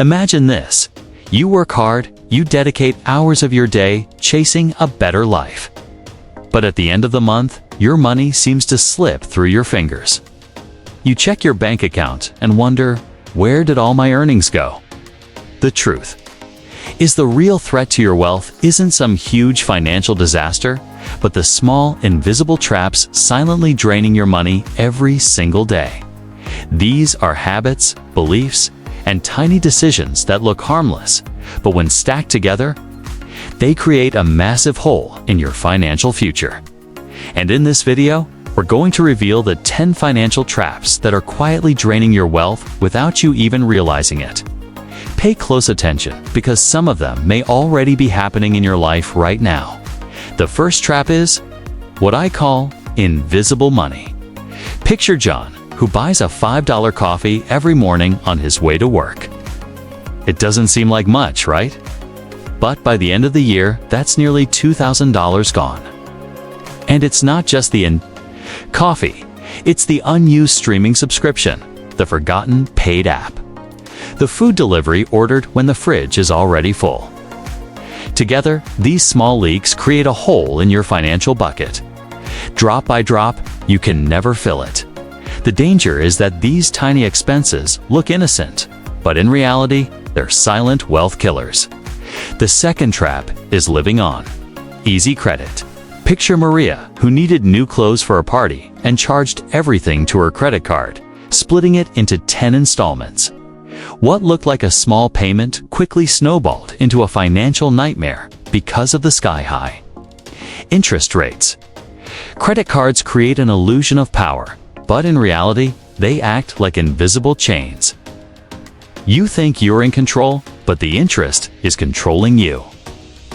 Imagine this. You work hard, you dedicate hours of your day chasing a better life. But at the end of the month, your money seems to slip through your fingers. You check your bank account and wonder, where did all my earnings go? The truth is, the real threat to your wealth isn't some huge financial disaster, but the small, invisible traps silently draining your money every single day. These are habits, beliefs, and tiny decisions that look harmless, but when stacked together, they create a massive hole in your financial future. And in this video, we're going to reveal the 10 financial traps that are quietly draining your wealth without you even realizing it. Pay close attention, because some of them may already be happening in your life right now. The first trap is what I call invisible money. Picture John, who buys a $5 coffee every morning on his way to work. It doesn't seem like much, right? But by the end of the year, that's nearly $2,000 gone. And it's not just the coffee, it's the unused streaming subscription, the forgotten paid app, the food delivery ordered when the fridge is already full. Together, these small leaks create a hole in your financial bucket. Drop by drop, you can never fill it. The danger is that these tiny expenses look innocent, but in reality, they're silent wealth killers. The second trap is living on easy credit. Picture Maria, who needed new clothes for a party and charged everything to her credit card, splitting it into 10 installments. What looked like a small payment quickly snowballed into a financial nightmare because of the sky-high interest rates. Credit cards create an illusion of power, but in reality, they act like invisible chains. You think you're in control, but the interest is controlling you.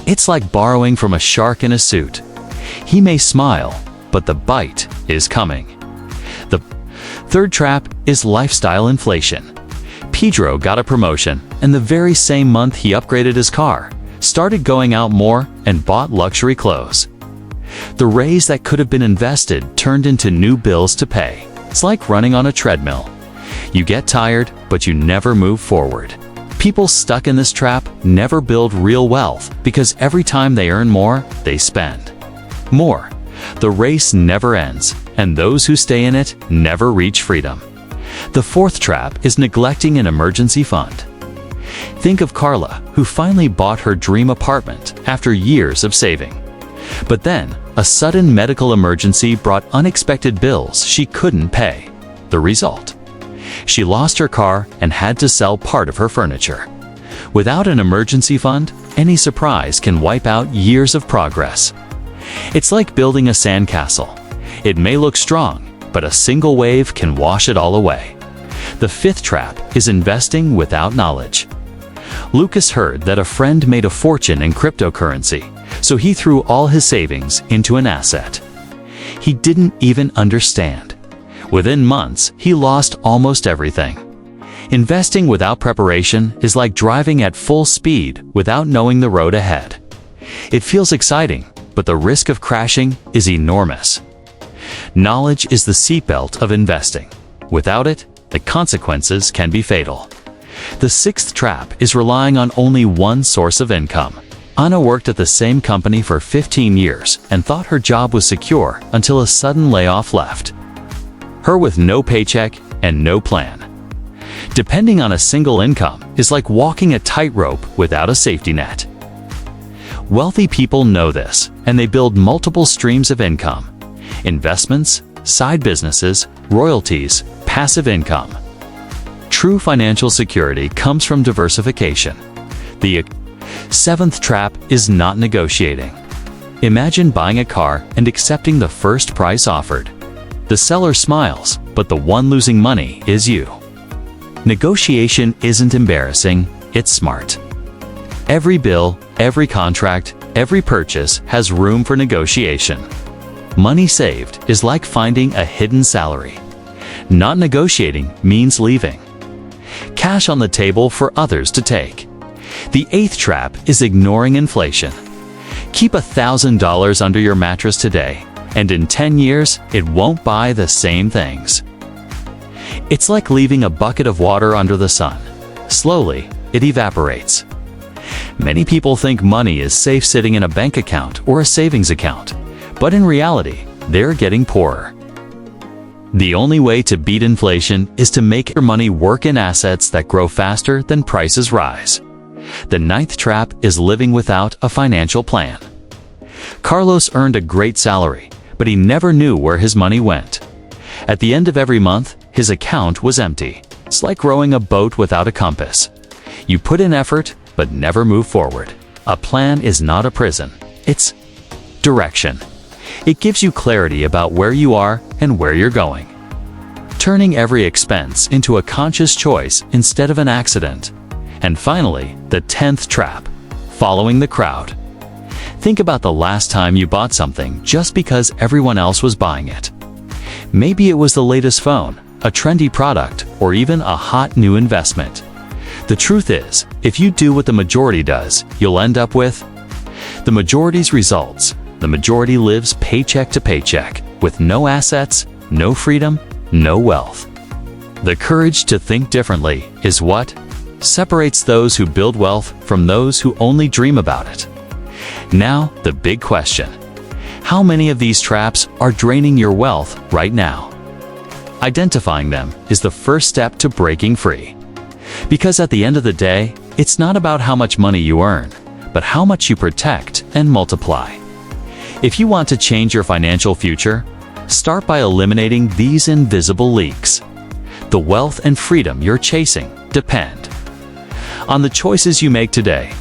It's like borrowing from a shark in a suit. He may smile, but the bite is coming. The third trap is lifestyle inflation. Pedro got a promotion, and the very same month he upgraded his car, started going out more, and bought luxury clothes. The raise that could have been invested turned into new bills to pay. It's like running on a treadmill. You get tired, but you never move forward. People stuck in this trap never build real wealth because every time they earn more, they spend more. The race never ends, and those who stay in it never reach freedom. The fourth trap is neglecting an emergency fund. Think of Carla, who finally bought her dream apartment after years of saving. But then, a sudden medical emergency brought unexpected bills she couldn't pay. The result? She lost her car and had to sell part of her furniture. Without an emergency fund, any surprise can wipe out years of progress. It's like building a sandcastle. It may look strong, but a single wave can wash it all away. The fifth trap is investing without knowledge. Lucas heard that a friend made a fortune in cryptocurrency, so he threw all his savings into an asset he didn't even understand. Within months, he lost almost everything. Investing without preparation is like driving at full speed without knowing the road ahead. It feels exciting, but the risk of crashing is enormous. Knowledge is the seatbelt of investing. Without it, the consequences can be fatal. The sixth trap is relying on only one source of income. Anna worked at the same company for 15 years and thought her job was secure until a sudden layoff left her with no paycheck and no plan. Depending on a single income is like walking a tightrope without a safety net. Wealthy people know this, and they build multiple streams of income: investments, side businesses, royalties, passive income. True financial security comes from diversification. The seventh trap is not negotiating. Imagine buying a car and accepting the first price offered. The seller smiles, but the one losing money is you. Negotiation isn't embarrassing, it's smart. Every bill, every contract, every purchase has room for negotiation. Money saved is like finding a hidden salary. Not negotiating means leaving cash on the table for others to take. The eighth trap is ignoring inflation. Keep $1,000 under your mattress today, and in 10 years, it won't buy the same things. It's like leaving a bucket of water under the sun. Slowly, it evaporates. Many people think money is safe sitting in a bank account or a savings account, but in reality, they're getting poorer. The only way to beat inflation is to make your money work in assets that grow faster than prices rise. The ninth trap is living without a financial plan. Carlos earned a great salary, but he never knew where his money went. At the end of every month, his account was empty. It's like rowing a boat without a compass. You put in effort, but never move forward. A plan is not a prison. It's direction. It gives you clarity about where you are and where you're going. Turning every expense into a conscious choice instead of an accident. And finally, the 10th trap, following the crowd. Think about the last time you bought something just because everyone else was buying it. Maybe it was the latest phone, a trendy product, or even a hot new investment. The truth is, if you do what the majority does, you'll end up with the majority's results. The majority lives paycheck to paycheck, with no assets, no freedom, no wealth. The courage to think differently is what separates those who build wealth from those who only dream about it. Now, the big question. How many of these traps are draining your wealth right now? Identifying them is the first step to breaking free. Because at the end of the day, it's not about how much money you earn, but how much you protect and multiply. If you want to change your financial future, start by eliminating these invisible leaks. The wealth and freedom you're chasing depend on the choices you make today.